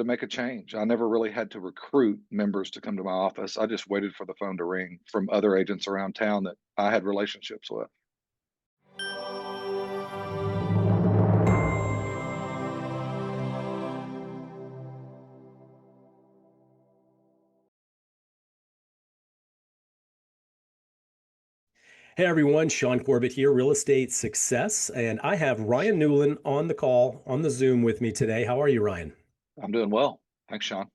to make a change. I never really had to recruit members to come to my office. I just waited for the phone to ring from other agents around town that I had relationships with. Hey everyone, Shaune Corbett here, Real Estate Success, and I have Ryan Newlin on the call on the Zoom with me today. How are you, Ryan? I'm doing well. Thanks, Shaune.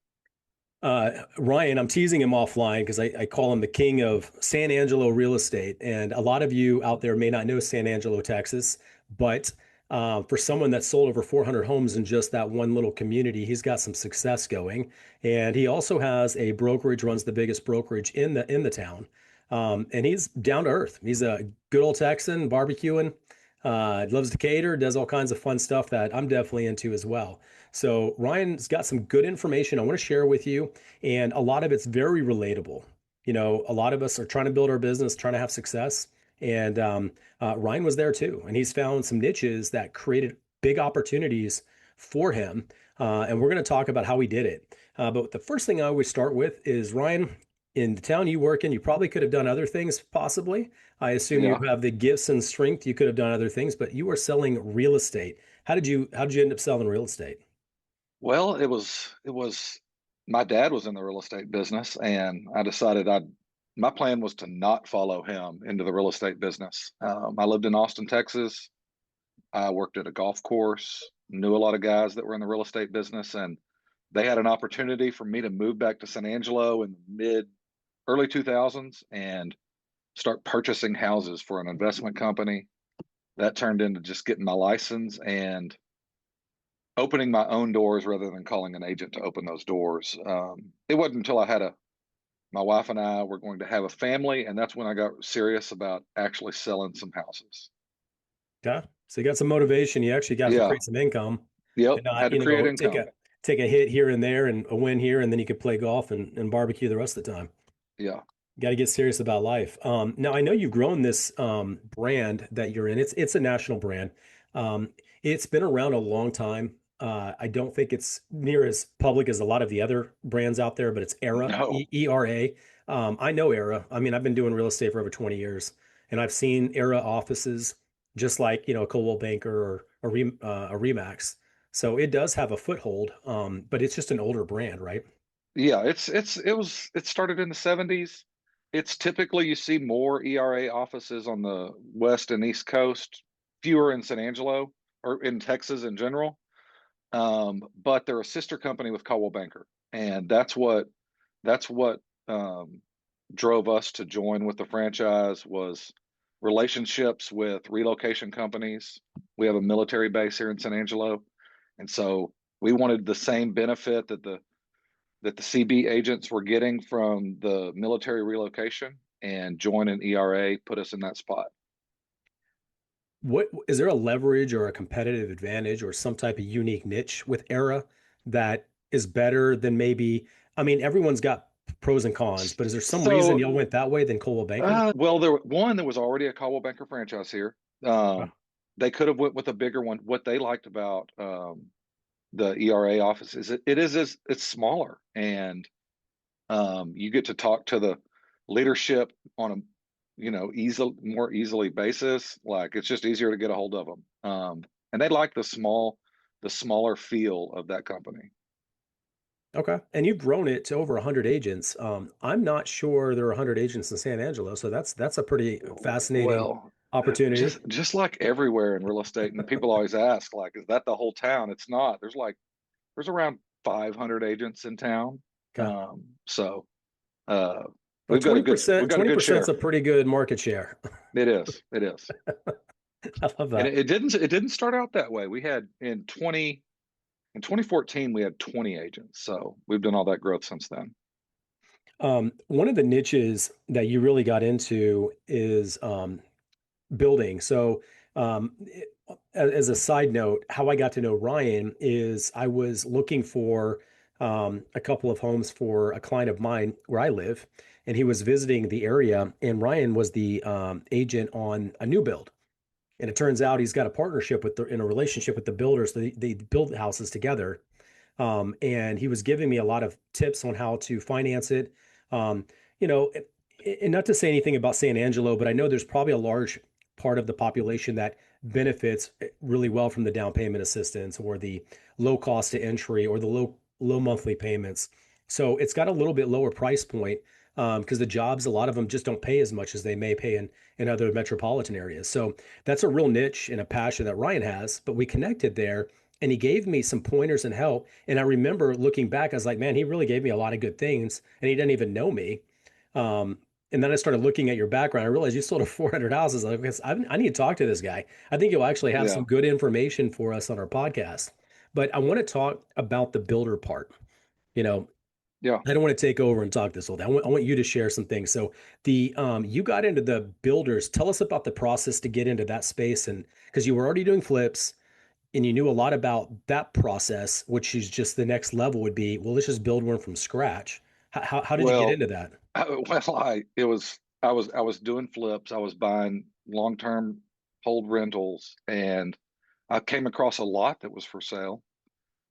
Ryan, I'm teasing him offline because I call him the king of San Angelo Real Estate, and a lot of you out there may not know San Angelo, Texas, but for someone that sold over 400 homes in just that one little community, he's got some success going, and he also has a brokerage, runs the biggest brokerage in the town. And he's down to earth. He's a good old Texan, barbecuing, loves to cater, does all kinds of fun stuff that I'm definitely into as well. So Ryan's got some good information I want to share with you, and a lot of it's very relatable. You know, a lot of us are trying to build our business, trying to have success, and Ryan was there too, and he's found some niches that created big opportunities for him. And we're going to talk about how he did it. But the first thing I always start with is Ryan, in the town you work in, you probably could have done other things, possibly. I assume you Yeah. have the gifts and strength. You could have done other things, but you are selling real estate. How did you end up selling real estate? Well, it was my dad was in the real estate business, and I decided my plan was to not follow him into the real estate business. I lived in Austin, Texas. I worked at a golf course, knew a lot of guys that were in the real estate business, and they had an opportunity for me to move back to San Angelo in the mid early 2000s and start purchasing houses for an investment company. That turned into just getting my license and opening my own doors rather than calling an agent to open those doors. It wasn't until my wife and I were going to have a family, and that's when I got serious about actually selling some houses. Yeah. So you got some motivation. You actually got to Yeah. create some income Yep. and not, Had to create take income. a hit here and there and a win here, and then you could play golf and barbecue the rest of the time. Yeah. Got to get serious about life. Now I know you've grown this brand that you're in. It's a national brand. It's been around a long time. I don't think it's near as public as a lot of the other brands out there, but it's Era, No. ERA. I know Era. I mean, I've been doing real estate for over 20 years, and I've seen Era offices just like a Coldwell Banker or a Remax. So it does have a foothold, but it's just an older brand, right? Yeah. It started in the 70s. It's typically you see more ERA offices on the West and East Coast, fewer in San Angelo or in Texas in general. But they're a sister company with Coldwell Banker, and that's what drove us to join with the franchise was relationships with relocation companies. We have a military base here in San Angelo, and so we wanted the same benefit that the CB agents were getting from the military relocation, and joining ERA put us in that spot. What is there a leverage or a competitive advantage or some type of unique niche with Era that is better than maybe, I mean, everyone's got pros and cons, but is there some reason So, y'all went that way than Coldwell Banker? well, there was already a Coldwell Banker franchise here. Uh, They could have went with a bigger one. What they liked about the ERA office is it's smaller, and you get to talk to the leadership on a more easily basis. Like it's just easier to get a hold of them, and they like the smaller feel of that company. okay. And you've grown it to over 100 agents. I'm not sure there are 100 agents in San Angelo, so that's a pretty fascinating Well, opportunity. just like everywhere in real estate, and people always ask, like, is that the whole town? It's not. There's around 500 agents in town. Okay. So uh, But we've 20%, got a good 20% is share. a pretty good market share. It is. It is. I love And that. it didn't start out that way. We had in 2014 we had 20 agents. So we've done all that growth since then. One of the niches that you really got into is building. So, as a side note, how I got to know Ryan is I was looking for a couple of homes for a client of mine where I live, and he was visiting the area, and Ryan was the agent on a new build. And it turns out he's got a partnership in a relationship with the builders. They build houses together. And he was giving me a lot of tips on how to finance it. Um, you know, and not to say anything about San Angelo, but I know there's probably a large part of the population that benefits really well from the down payment assistance or the low cost to entry or the low monthly payments. So it's got a little bit lower price point because the jobs, a lot of them just don't pay as much as they may pay in other metropolitan areas. So that's a real niche and a passion that Ryan has. But we connected there and he gave me some pointers and help. And I remember looking back, I was like, man, he really gave me a lot of good things and he didn't even know me. Um, and then I started looking at your background. I realized you sold a 400 houses. I need to talk to this guy. I think you'll actually have Yeah. some good information for us on our podcast. But I want to talk about the builder part. You know, Yeah. I don't want to take over and talk this whole day. I want you to share some things. So you got into the builders. Tell us about the process to get into that space, and because you were already doing flips and you knew a lot about that process, which is just the next level would be, well, let's just build one from scratch. How did you get Well, into that? I was doing flips. I was buying long-term hold rentals, and I came across a lot that was for sale.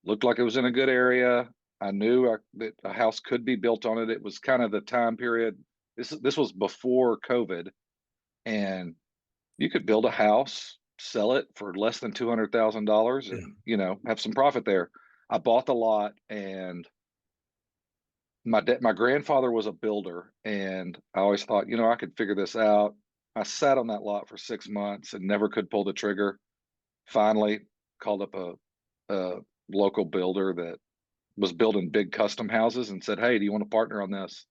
Looked like it was in a good area. I knew that a house could be built on it. It was kind of the time period. This was before COVID, and you could build a house, sell it for less than $200,000, Yeah. and have some profit there. I bought the lot, and my grandfather was a builder, and I always thought, I could figure this out. I sat on that lot for 6 months and never could pull the trigger. Finally, called up a local builder that was building big custom houses and said, "Hey, do you want to partner on this?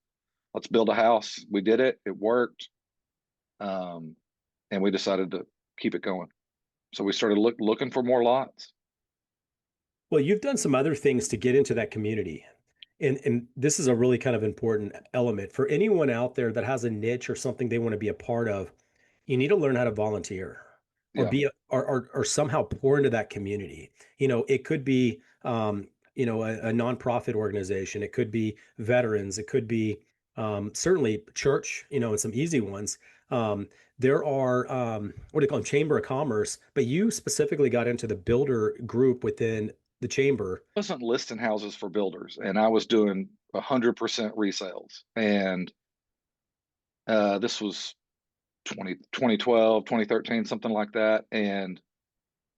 Let's build a house." We did it. It worked. Um, and we decided to keep it going. So we started looking for more lots. Well, you've done some other things to get into that community. And this is a really kind of important element for anyone out there that has a niche or something they want to be a part of. You need to learn how to volunteer or Yeah. or somehow pour into that community. It could be a nonprofit organization, it could be veterans, it could be certainly church, and some easy ones. There are what do you call them, chamber of commerce, but you specifically got into the builder group within the chamber. I wasn't listing houses for builders, and I was doing 100% resales. And this was 2012, 2013, something like that. And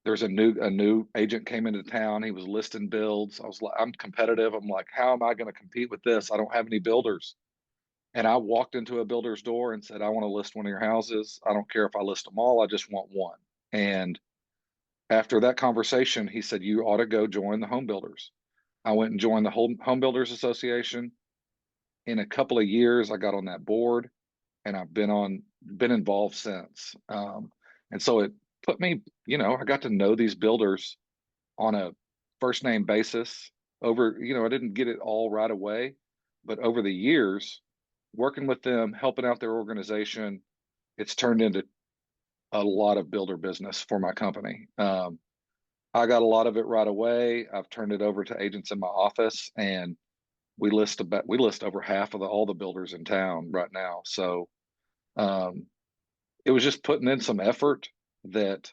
there's a new agent came into town. He was listing builds. I was like, I'm competitive. I'm like, how am I going to compete with this? I don't have any builders. And I walked into a builder's door and said, I want to list one of your houses. I don't care if I list them all. I just want one. And after that conversation, he said, you ought to go join the home builders. I went and joined the Home Builders Association. In a couple of years, I got on that board, and I've been involved since. And so it put me, I got to know these builders on a first name basis. I didn't get it all right away, but over the years, working with them, helping out their organization, it's turned into a lot of builder business for my company. I got a lot of it right away. I've turned it over to agents in my office, and we list over half of all the builders in town right now. So um, it was just putting in some effort that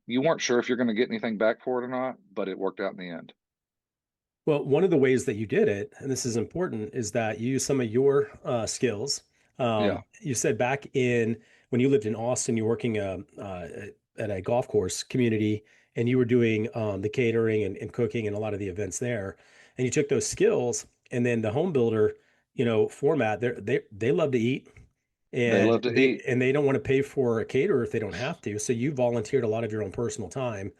you weren't sure if you're going to get anything back for it or not, but it worked out in the end. Well, one of the ways that you did it, and this is important, is that you use some of your skills. Yeah, You said back in when you lived in Austin, you're working at a golf course community, and you were doing the catering and cooking and a lot of the events there. And you took those skills, and then the home builder, format. They love to eat, they and love to they eat. and they don't want to pay for a caterer if they don't have to. So you volunteered a lot of your own personal time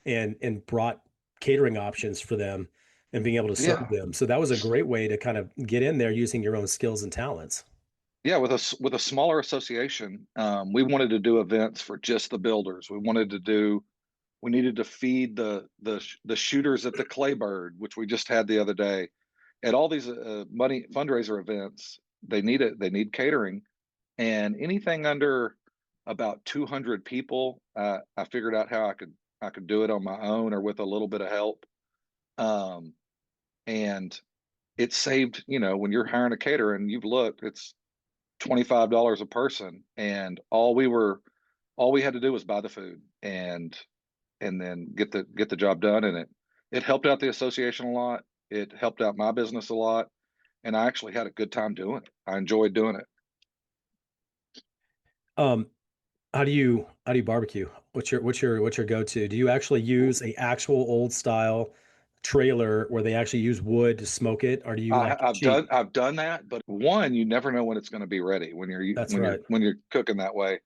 and brought catering options for them and being able to serve Yeah, them. So that was a great way to kind of get in there using your own skills and talents. yeah. With a smaller association, we wanted to do events for just the builders. We needed to feed the shooters at the Claybird, which we just had the other day. At all these money fundraiser events, they need catering, and anything under about 200 people, I figured out how I could do it on my own or with a little bit of help. Um, and it saved, when you're hiring a caterer and you've looked, it's $25 a person, and all we had to do was buy the food and then get the job done. And it helped out the association a lot. It helped out my business a lot, and I actually had a good time doing it. I enjoyed doing it. Um, how do you barbecue? What's your go-to? Do you actually use a actual old style trailer where they actually use wood to smoke it, or do you like cheap? I've done that, but one, you never know when it's going to be ready That's right. when you're cooking that way.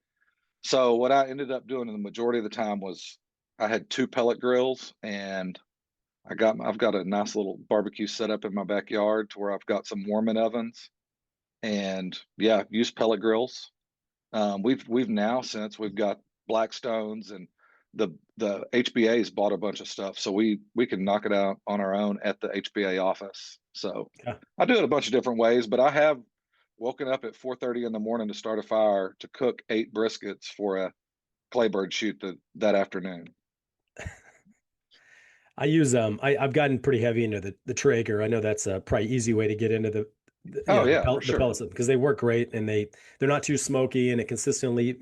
So what I ended up doing in the majority of the time was I had two pellet grills, and I've got a nice little barbecue set up in my backyard to where I've got some warming ovens, and yeah, use pellet grills. We've now, since we've got Blackstones, and the HBA's bought a bunch of stuff, so we can knock it out on our own at the HBA office. So Yeah. I do it a bunch of different ways, but I have woken up at 4:30 in the morning to start a fire to cook 8 briskets for a claybird shoot that afternoon. I use I've gotten pretty heavy into the Traeger. I know that's a probably easy way to get into Oh yeah, for the sure. pellets because they work great and they're not too smoky and it consistently,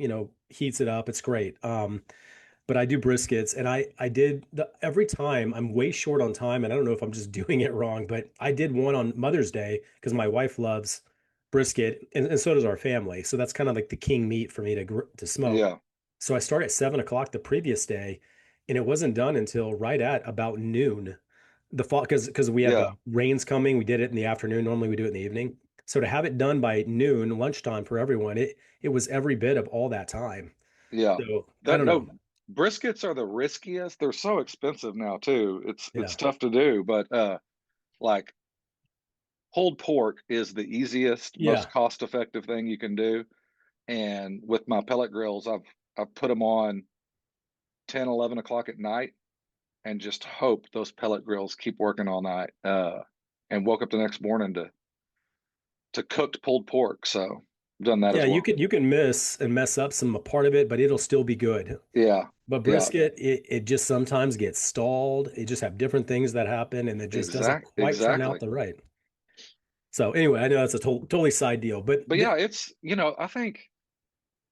heats it up. It's great. But I do briskets and I did every time I'm way short on time and I don't know if I'm just doing it wrong, but I did one on Mother's Day because my wife loves brisket and so does our family. So that's kind of like the king meat for me to smoke. Yeah, So I started at 7 o'clock the previous day, and it wasn't done until right at about noon. The fall because we have yeah, rains coming. We did it in the afternoon. Normally we do it in the evening. So to have it done by noon, lunchtime for everyone, it was every bit of all that time. yeah. So I That don't know. no Briskets are the riskiest. They're so expensive now too. It's Yeah. tough to do, but like pulled pork is the easiest, most Yeah. cost effective thing you can do. And with my pellet grills, I've put them on 10, 11 o'clock at night and just hope those pellet grills keep working all night. And woke up the next morning to cooked pulled pork. So I've done that Yeah, as well. you can miss and mess up some a part of it, but it'll still be good. Yeah, But yeah, brisket, it just sometimes gets stalled. It just have different things that happen, and it just doesn't quite turn out exactly. the right. So anyway, I know that's a totally side deal, but But yeah, it's, I think,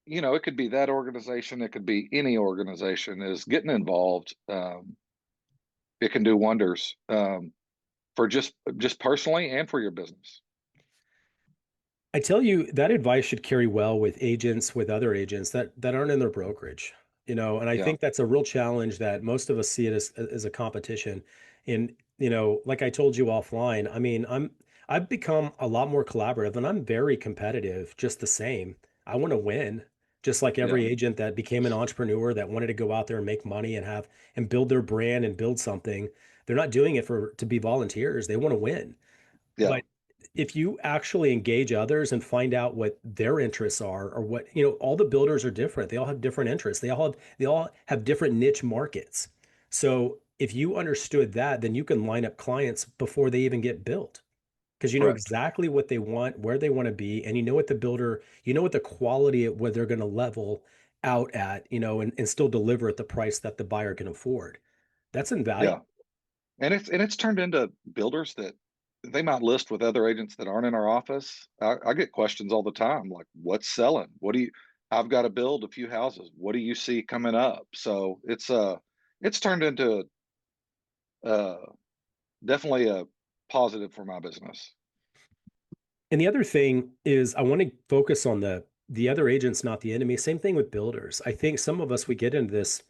it could be that organization, it could be any organization is getting involved. It can do wonders, for just personally and for your business. I tell you that advice should carry well with agents, with other agents that aren't in their brokerage, and I Yeah, think that's a real challenge that most of us see it as a competition. And, like I told you offline, I mean, I've become a lot more collaborative and I'm very competitive just the same. I want to win, just like yeah, every agent that became an entrepreneur that wanted to go out there and make money and have and build their brand and build something. They're not doing it to be volunteers. They want to win. yeah, But if you actually engage others and find out what their interests are or what, all the builders are different. They all have different interests. They all have different niche markets. So if you understood that, then you can line up clients before they even get built because you know correct. exactly what they want, where they want to be, and you know what the builder, you know what the quality of where they're going to level out at, and still deliver at the price that the buyer can afford. That's Yeah. invaluable. And it's turned into builders that they might list with other agents that aren't in our office. I get questions all the time, like, what's selling? I've got to build a few houses. What do you see coming up? So it's turned into uh definitely a positive for my business. And the other thing is I want to focus on the other agents, not the enemy. Same thing with builders. I think some of us we get into this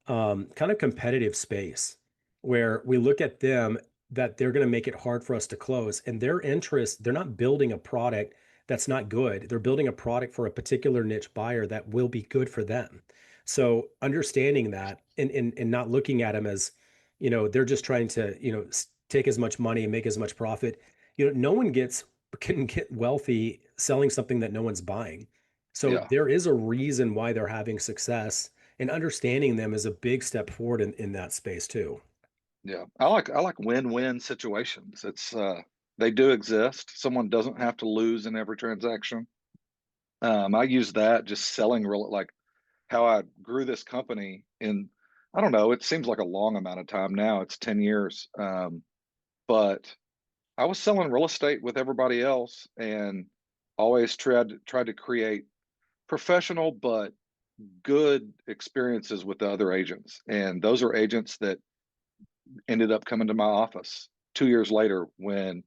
kind of competitive space where we look at them that they're going to make it hard for us to close. And their interest, they're not building a product that's not good. They're building a product for a particular niche buyer that will be good for them. So understanding that and not looking at them as, they're just trying to, take as much money and make as much profit. No one can get wealthy selling something that no one's buying. So Yeah. there is a reason why they're having success and understanding them is a big step forward in that space too. Yeah. I like win-win situations. They do exist. Someone doesn't have to lose in every transaction. I use that just selling real, like how I grew this company in, I don't know, it seems like a long amount of time now. It's 10 years. But I was selling real estate with everybody else and always tried to create professional but good experiences with the other agents. And those are agents that ended up coming to my office 2 years later when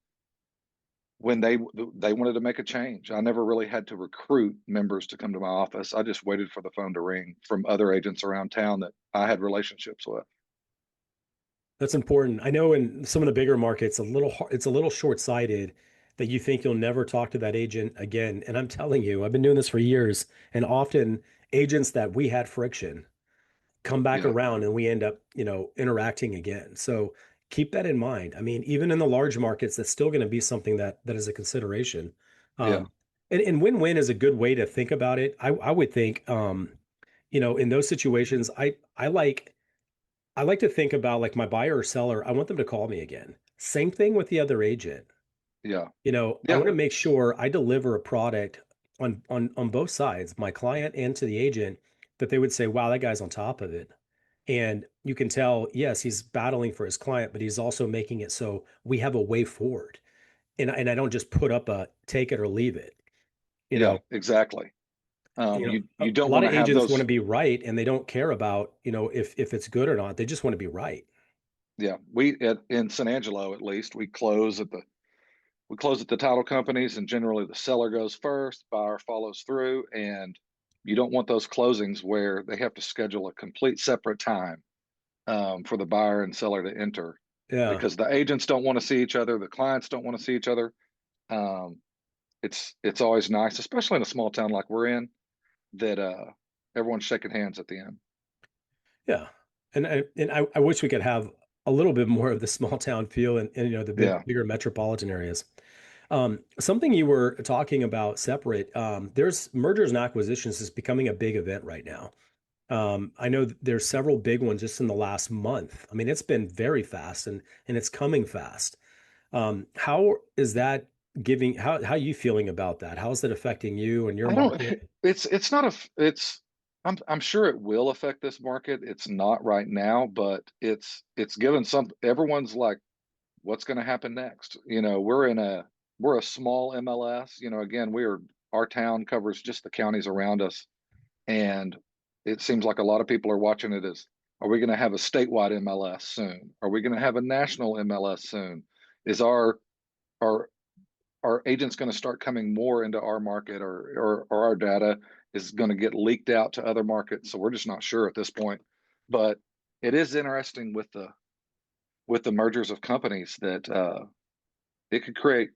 they wanted to make a change. I never really had to recruit members to come to my office. I just waited for the phone to ring from other agents around town that I had relationships with. That's important. I know in some of the bigger markets, it's a little short-sighted that you think you'll never talk to that agent again. And I'm telling you, I've been doing this for years, and often agents that we had friction come back Yeah, around and we end up, interacting again. So keep that in mind. I mean, even in the large markets, that's still going to be something that is a consideration. yeah, And win-win is a good way to think about it. I would think, in those situations, I like to think about like my buyer or seller, I want them to call me again. Same thing with the other agent. yeah, I yeah, want to make sure I deliver a product on both sides, my client and to the agent, that they would say, wow, that guy's on top of it. And you can tell, yes, he's battling for his client, but he's also making it so we have a way forward. And I don't just put up a take it or leave it. You yeah, know, exactly. a You don't lot want of to have agents want to those. be right and they don't care about, if it's good or not. They just want to be right. Yeah, in San Angelo at least we close at the title companies, and generally the seller goes first, buyer follows through, and you don't want those closings where they have to schedule a complete separate time for the buyer and seller to enter, Yeah. because the agents don't want to see each other, the clients don't want to see each other. Um, it's always nice, especially in a small town like we're in, that everyone's shaking hands at the end. Yeah. And I wish we could have a little bit more of the small town feel and the Yeah, bigger metropolitan areas. Something you were talking about separate, there's mergers and acquisitions is becoming a big event right now. I know there's several big ones just in the last month. I mean, it's been very fast and it's coming fast. How is that how are you feeling about that? How is that affecting you and your I don't. market? It's not a. It's. I'm sure it will affect this market. It's not right now, but it's given some. Everyone's like, what's going to happen next? We're a small MLS. Again, our town covers just the counties around us, and it seems like a lot of people are watching it as, are we going to have a statewide MLS soon? Are we going to have a national MLS soon? Is our our agents going to start coming more into our market, or our data is going to get leaked out to other markets? So we're just not sure at this point. But it is interesting with the mergers of companies that it could create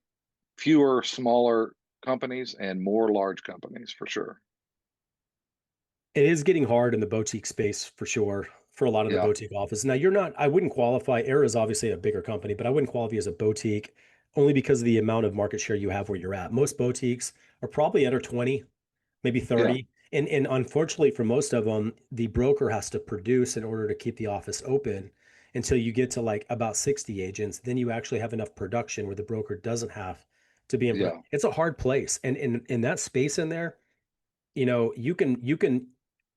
fewer smaller companies and more large companies for sure. It is getting hard in the boutique space for sure for a lot of the Yeah, boutique offices. Now, I wouldn't qualify. Era is obviously a bigger company, but I wouldn't qualify as a boutique only because of the amount of market share you have where you're at. Most boutiques are probably under 20, maybe yeah, 30. And unfortunately for most of them, the broker has to produce in order to keep the office open until you get to like about 60 agents. Then you actually have enough production where the broker doesn't have to be in. yeah, It's a hard place. And in that space in there, you can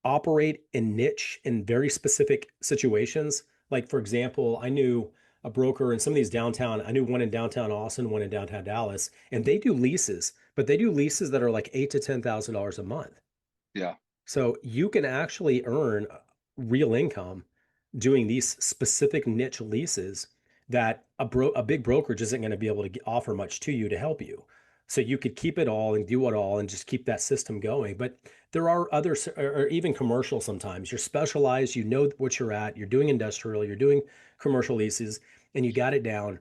operate and niche in very specific situations. Like for example, I knew a broker in some of these downtown. I knew one in downtown Austin, one in downtown Dallas, and they do leases, but they do leases that are like $8,000 to $10,000 a month. yeah, So you can actually earn real income doing these specific niche leases that a big brokerage isn't going to be able to offer much to you to help you. So you could keep it all and do it all and just keep that system going. But there are others, or even commercial sometimes. You're specialized, you know what you're at, you're doing industrial, you're doing commercial leases, and you got it down.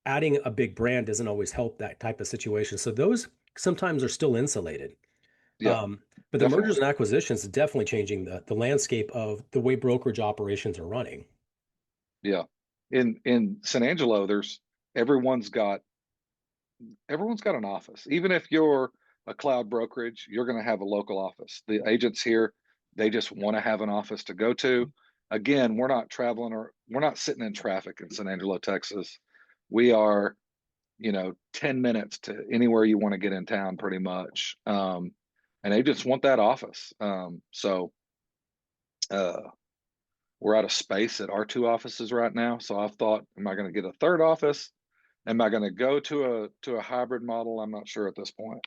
Adding a big brand doesn't always help that type of situation. So those sometimes are still insulated. yeah, But the mergers definitely. and acquisitions is definitely changing the landscape of the way brokerage operations are running. Yeah. In San Angelo, everyone's got everyone's got an office. Even if you're a cloud brokerage, you're going to have a local office. The agents here, they just want to have an office to go to. Again, we're not traveling, or we're not sitting in traffic in San Angelo, Texas. We are, 10 minutes to anywhere you want to get in town pretty much. And agents want that office. So uh, we're out of space at our two offices right now. So I've thought, am I going to get a third office? Am I going to go to a hybrid model? I'm not sure at this point.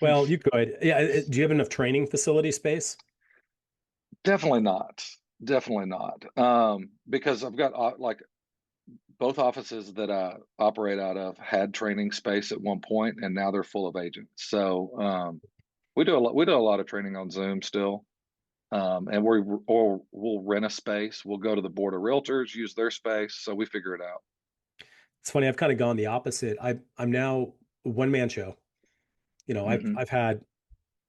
Well, you could. Yeah. Do you have enough training facility space? Definitely not. Definitely not. Because I've got like both offices that I operate out of had training space at one point, and now they're full of agents. So we do a lot. We do a lot of training on Zoom still, and we'll rent a space. We'll go to the board of realtors, use their space, so we figure it out. It's funny, I've kind of gone the opposite. I'm now a one man show. Hmm. I've had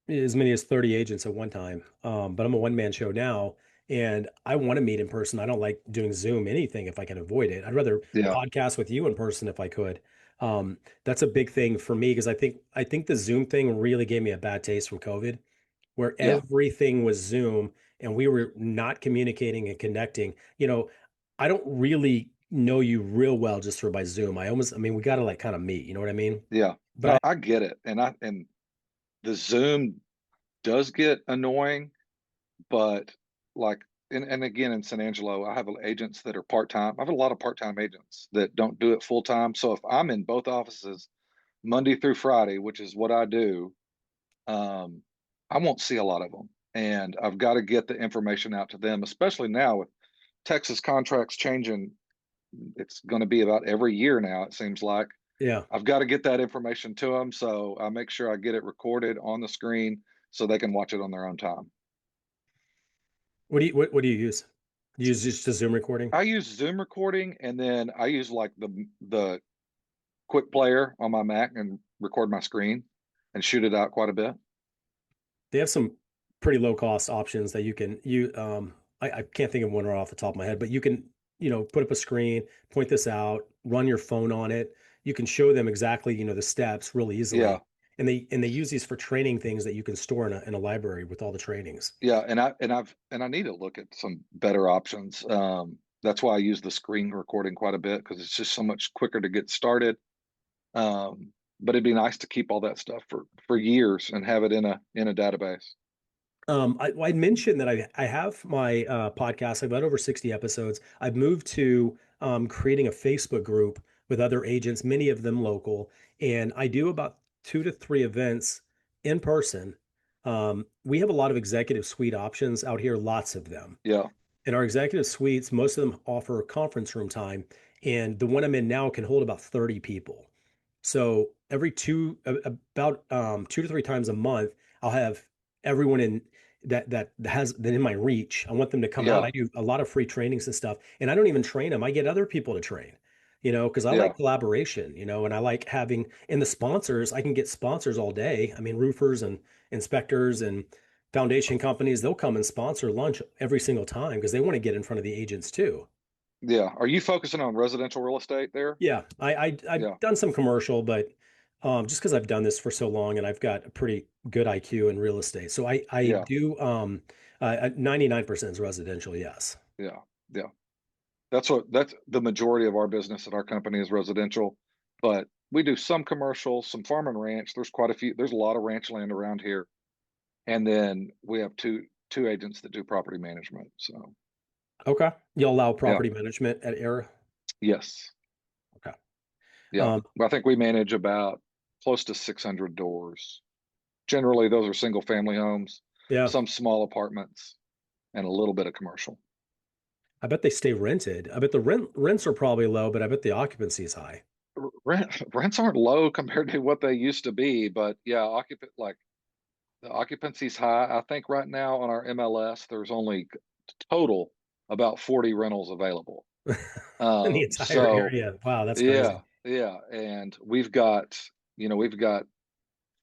as many as 30 agents at one time. But I'm a one man show now and I want to meet in person. I don't like doing Zoom anything if I can avoid it. I'd rather Yeah, podcast with you in person if I could. That's a big thing for me because I think the Zoom thing really gave me a bad taste from COVID, where yeah, everything was Zoom and we were not communicating and connecting. I don't really know you real well just for by Zoom. I mean, we got to like kind of meet, you know what I mean? yeah. But No, I get it, and the Zoom does get annoying, but like, and again in San Angelo, I have agents that are part time. I have a lot of part time agents that don't do it full time. So if I'm in both offices Monday through Friday, which is what I do, um, I won't see a lot of them. And I've got to get the information out to them, especially now with Texas contracts changing. It's going to be about every year now, it seems like. yeah, I've got to get that information to them. So I make sure I get it recorded on the screen so they can watch it on their own time. what do you use? Do you use just a Zoom recording? I use Zoom recording, and then I use like the quick player on my Mac and record my screen and shoot it out quite a bit. They have some pretty low cost options that I can't think of one right off the top of my head, but you can, put up a screen, point this out, run your phone on it. You can show them exactly, the steps really Yeah, easily. And they use these for training things that you can store in a library with all the trainings. yeah, and I need to look at some better options. That's why I use the screen recording quite a bit because it's just so much quicker to get started. But it'd be nice to keep all that stuff for years and have it in a database. I mentioned that I have my podcast. I've got over 60 episodes. I've moved to creating a Facebook group with other agents, many of them local, and I do about 2 to 3 events in person. We have a lot of executive suite options out here, lots of them. Yeah, And our executive suites, most of them offer conference room time, and the one I'm in now can hold about 30 people. So every about 2 to 3 times a month, I'll have everyone in that has that in my reach. I want them to come out. yeah, I do a lot of free trainings and stuff, and I don't even train them. I get other people to train, because I yeah, like collaboration, and I like having in the sponsors. I can get sponsors all day. I mean, roofers and inspectors and foundation companies, they'll come and sponsor lunch every single time because they want to get in front of the agents too. yeah. Are you focusing on residential real estate there? Yeah, I've Yeah, done some commercial, but just because I've done this for so long and I've got a pretty good IQ in real estate, so I yeah, do 99% is residential. Yes. yeah, yeah. That's the majority of our business at our company is residential, but we do some commercial, some farm and ranch. There's quite a few. There's a lot of ranch land around here, and then we have two agents that do property management. So Okay. You'll allow yeah, property management at Era. yes, Okay. yeah. Um, I think we manage about close to 600 doors. Generally, those are single family homes, yeah, some small apartments, and a little bit of commercial. I bet they stay rented. I bet the rents are probably low, but I bet the occupancy is high. Rents aren't low compared to what they used to be, but yeah, like the occupancy's high. I think right now on our MLS, there's only total about 40 rentals available. In the entire So area. Wow, that's yeah, crazy. yeah, and we've got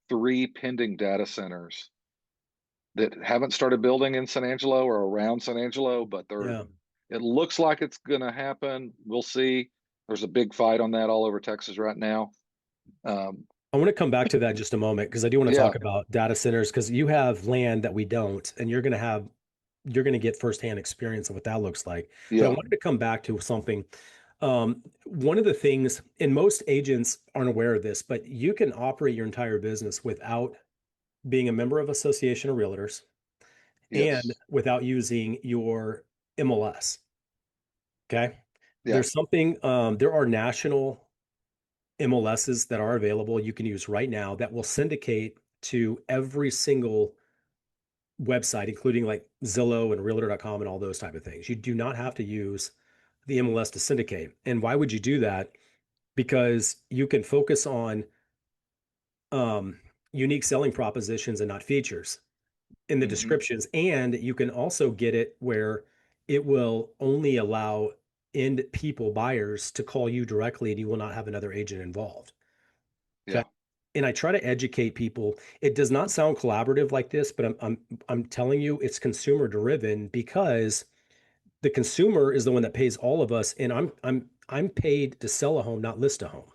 three pending data centers that haven't started building in San Angelo or around San Angelo, but Yeah. it looks like it's going to happen. We'll see. There's a big fight on that all over Texas right now. Um, I want to come back to that in just a moment because I do want to yeah, talk about data centers because you have land that we don't, and you're going to get firsthand experience of what that looks like. But I yeah, wanted to come back to something. One of the things, and most agents aren't aware of this, but you can operate your entire business without being a member of Association of Realtors and yes, without using your MLS. Okay. yeah, There are national MLSs that are available you can use right now that will syndicate to every single website, including like Zillow and Realtor.com and all those type of things. You do not have to use the MLS to syndicate. And why would you do that? Because you can focus on um, unique selling propositions and not features in the Hmm. descriptions. And you can also get it where it will only allow end people buyers to call you directly and you will not have another agent involved. Okay. Yeah. And I try to educate people. It does not sound collaborative like this, but I'm telling you it's consumer driven because the consumer is the one that pays all of us. And I'm paid to sell a home, not list a home.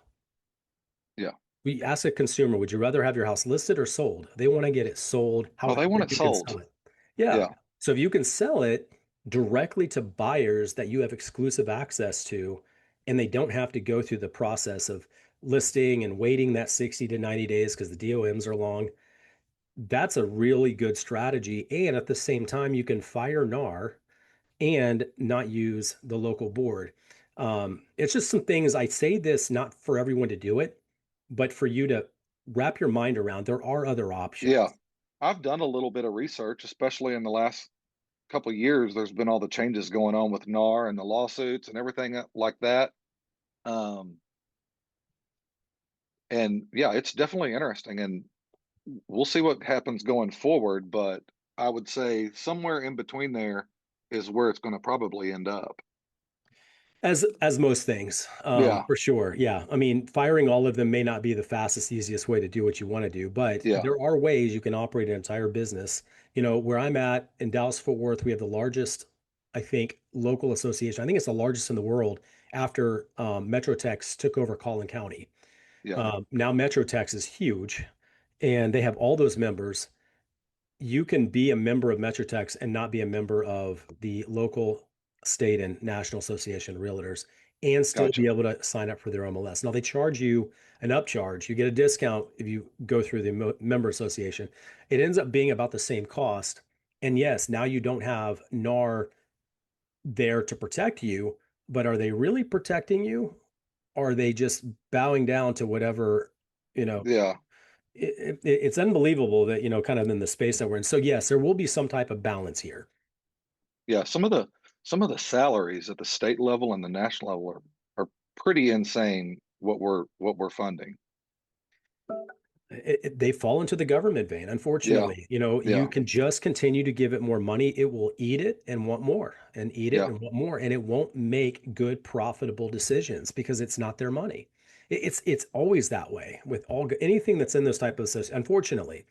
Yeah. We ask a consumer, would you rather have your house listed or sold? They want to get it sold, Oh, they want however it you can sell sold. it. Yeah. Yeah. So if you can sell it directly to buyers that you have exclusive access to, and they don't have to go through the process of listing and waiting that 60 to 90 days because the DOMs are long, that's a really good strategy. And at the same time, you can fire NAR and not use the local board. It's just some things I say this not for everyone to do it, but for you to wrap your mind around. There are other Yeah. options. I've done a little bit of research, especially in the last couple of years. There's been all the changes going on with NAR and the lawsuits and everything like that. Um, and yeah, it's definitely interesting, and we'll see what happens going forward. But I would say somewhere in between there is where it's going to probably end up. As most things, Yeah. for sure. Yeah. I mean, firing all of them may not be the fastest, easiest way to do what you want to do, but Yeah. there are ways you can operate an entire business. You know, where I'm at in Dallas Fort Worth, we have the largest, I think, local association. I think it's the largest in the world after Metrotex took over Collin County. Yeah. Now Metrotex is huge and they have all those members. You can be a member of Metrotex and not be a member of the local, state, and national association of realtors and still be Gotcha. able to sign up for their MLS. Now they charge you an upcharge. You get a discount if you go through the member association. It ends up being about the same cost. And yes, now you don't have NAR there to protect you, but are they really protecting you? Or are they just bowing down to whatever, you know, Yeah. it's unbelievable that, kind of in the space that we're in. So yes, there will be some type of balance here. Yeah. Some of the salaries at the state level and the national level are pretty insane what we're funding. They fall into the government vein, Yeah. unfortunately. You Yeah. can just continue to give it more money. It will eat it and want more and eat it Yeah. and want more. And it won't make good, profitable decisions because it's not their money. It's always that way with anything that's in those type of, unfortunately.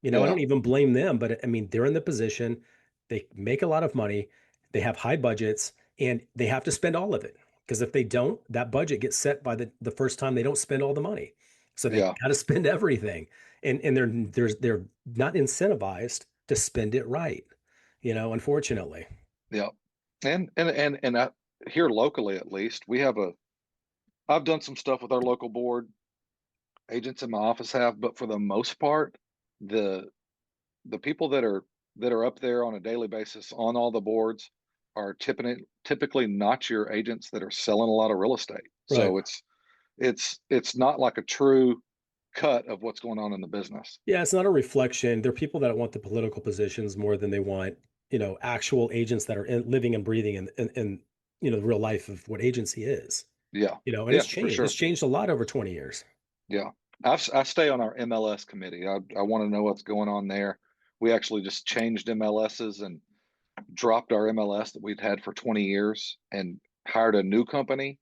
I Yeah. don't even blame them, but I mean, they're in the position, they make a lot of money, they have high budgets, and they have to spend all of it. Because if they don't, that budget gets set by the first time they don't spend all the money. So they Yeah. got to spend everything. And they're not incentivized to spend it right, unfortunately. Yeah. And here locally, at least, I've done some stuff with our local board. Agents in my office have, but for the most part, the the people that are up there on a daily basis on all the boards are typically not your agents that are selling a lot of real estate. Right. So it's not like a true cut of what's going on in the business. Yeah, it's not a reflection. They're people that want the political positions more than they want, actual agents that are living and breathing in the real life of what agency is. Yeah. And Yeah, it's for changed. It's sure. changed a lot over 20 years. Yeah. I stay on our MLS committee. I want to know what's going on there. We actually just changed MLSs and dropped our MLS that we'd had for 20 years and hired a new company.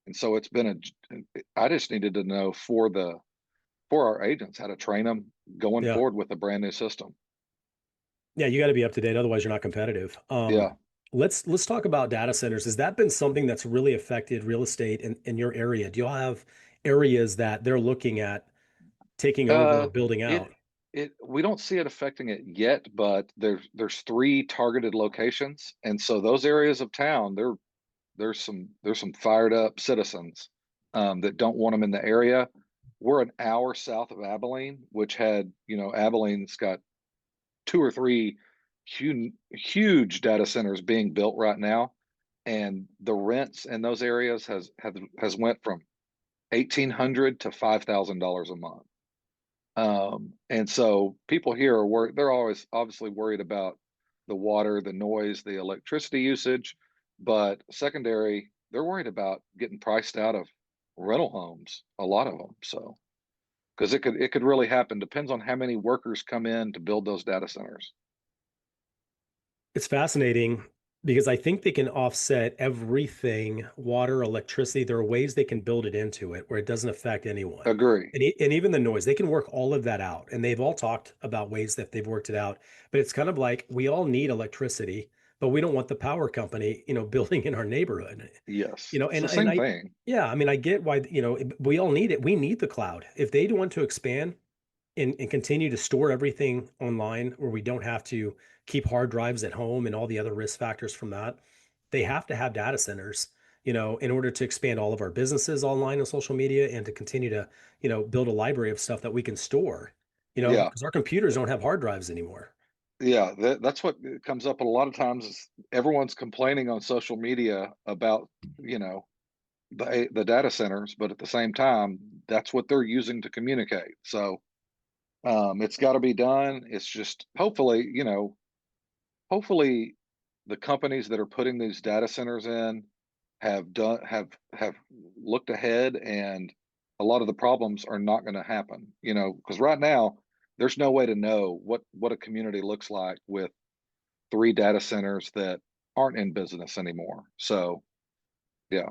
And so I just needed to know for our agents how to train them going Yeah. forward with a brand new system. Yeah, you got to be up to date. Otherwise, you're not competitive. Yeah. Let's talk about data centers. Has that been something that's really affected real estate in your area? Do you all have areas that they're looking at taking over or Uh, building it, out? we don't see it affecting it yet, but there's three targeted locations. And so those areas of town, there's some fired up citizens that don't want them in the area. We're an hour south of Abilene, which Abilene's got two or three huge data centers being built right now, and the rents in those areas has went from $1,800 to $5,000 a month. And so people here are worried. They're always obviously worried about the water, the noise, the electricity usage, but secondary, they're worried about getting priced out of rental homes, a lot of them. So, because it could really happen. Depends on how many workers come in to build those data centers. It's fascinating because I think they can offset everything, water, electricity. There are ways they can build it into it where it doesn't affect anyone. Agree. And even the noise, they can work all of that out. And they've all talked about ways that they've worked it out. But it's kind of like we all need electricity, but we don't want the power company, building in our neighborhood. Yes, You know, it's and the and same I thing. yeah, I mean, I get why, we all need it. We need the cloud. If they want to expand, and continue to store everything online where we don't have to keep hard drives at home and all the other risk factors from that, they have to have data centers, in order to expand all of our businesses online and social media and to continue to, build a library of stuff that we can store, Yeah, because our computers don't have hard drives anymore. yeah. That's what comes up a lot of times. Is everyone's complaining on social media about you know the data centers, but at the same time, that's what they're using to communicate. So it's got to be done. It's just hopefully the companies that are putting these data centers in have looked ahead, and a lot of the problems are not going to happen. Because right now there's no way to know what a community looks like with three data centers that aren't in business anymore. So yeah,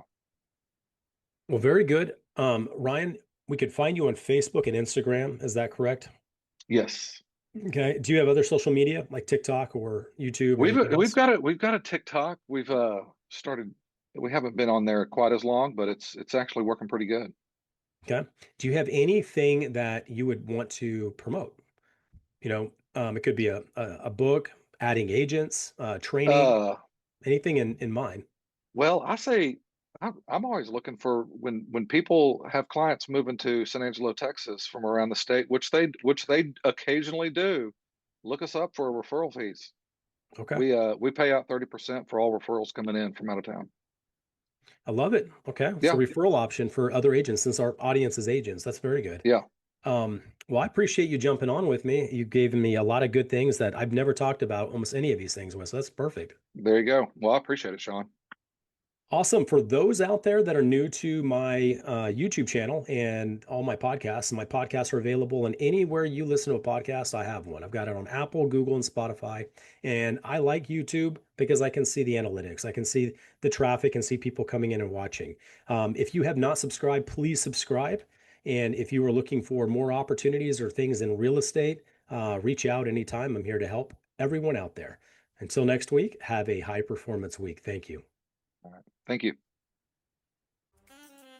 Well, very good. Ryan, we could find you on Facebook and Instagram. Is that correct? yes. Okay. Do you have other social media like TikTok or YouTube or We've anything we've else? got we've got a TikTok. We've started. We haven't been on there quite as long, but it's actually working pretty good. Okay. Do you have anything that you would want to promote? It could be a book, adding agents, training, Uh, anything in mind. well, I say I'm always looking for when people have clients moving to San Angelo, Texas from around the state, which they occasionally do. Look us up for referral fees. Okay. We pay out 30% for all referrals coming in from out of town. I love it. Okay. So Yeah, referral option for other agents since our audience is agents. That's very good. yeah. Well, I appreciate you jumping on with me. You've given me a lot of good things that I've never talked about almost any of these things with. So that's perfect. There you go. Well, I appreciate it, Shaune. Awesome. For those out there that are new to my YouTube channel and all my podcasts are available. And anywhere you listen to a podcast, I have one. I've got it on Apple, Google, and Spotify. And I like YouTube because I can see the analytics. I can see the traffic and see people coming in and watching. If you have not subscribed, please subscribe. And if you are looking for more opportunities or things in real estate, reach out anytime. I'm here to help everyone out there. Until next week, have a high performance week. Thank you. All right. Thank you.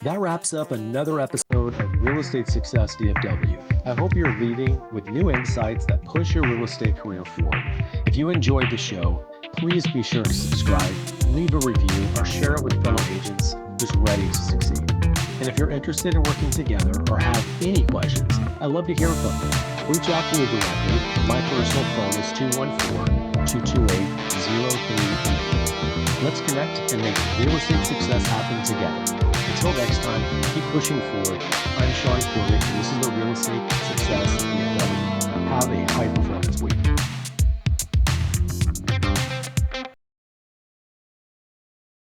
That wraps up another episode of Real Estate Success DFW. I hope you're leaving with new insights that push your real estate career forward. If you enjoyed the show, please be sure to subscribe, leave a review, or share it with fellow agents who's ready to succeed. And if you're interested in working together or have any questions, I'd love to hear from you. Reach out to me directly. My personal phone is 214-228-0388. Let's connect and make real estate success happen together. Until next time, keep pushing forward. I'm Shaune Corbett, and this is the Real Estate Success DFW. Have a high performance week.